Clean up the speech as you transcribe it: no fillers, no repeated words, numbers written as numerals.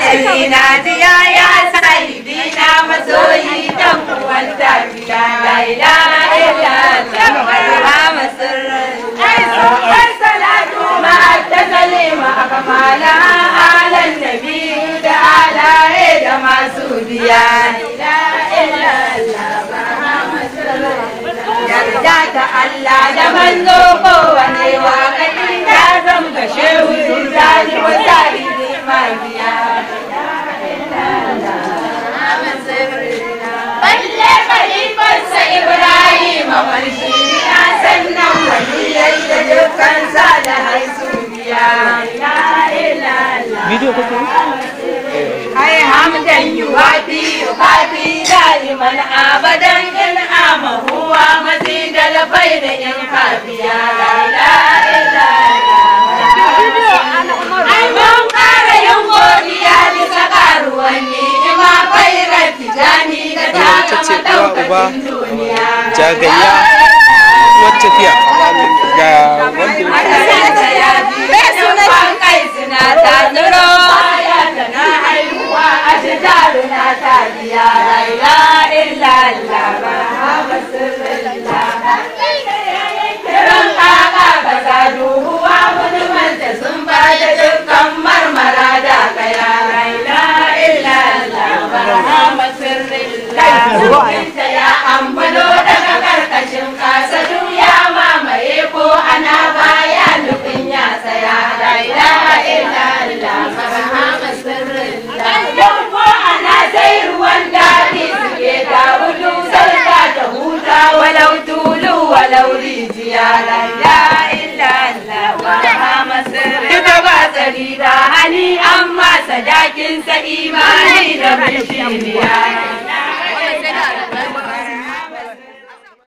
sirrina jiya ya sayidina masoyi dan uwan tafiya la ilaha illallah marhaba sirrina salatu ma'a taslima akmala ala nabi da alaye da masu biya la ilaha illallah yarda ta Allah da manzo kowane wakati ta zama shehu zani wa tarihi magiya balle khalifarsa Ibrahim farshi ya sannan waliyar da dukkan sa da haisubiya la ilaha video kake hai hamdan yuwafi daiman abadan in amahu wa mazidal bayr in kafiya la ilaha ai mun kare yan godiya bisa karuwan ni'ima bayrar tijani da ta kama daukakin duniya jagayya wacce fiya ga wanda ya sunan kai suna ta tsiro ya tana haihuwa a tijaru na ta biya la ilaha illallah muhammad rasulullah kiran kaka ba za duhuwa wani manta sun ba da dukkan marmara da kaya la ilaha illallah muhammad rasulullah ta ya ambalo daga karkashin kasa ya mamaye ko ana baya nufin ya tsaya la ilaha illallah muhammad rasulullah ko ana sai ruwan daɗi suke ta hudu sarka ta huta walau tulu walau rijiya la ilaha illallah muhammad rasulullah ba tsari da hani amma sadakin sa imani da bishiriya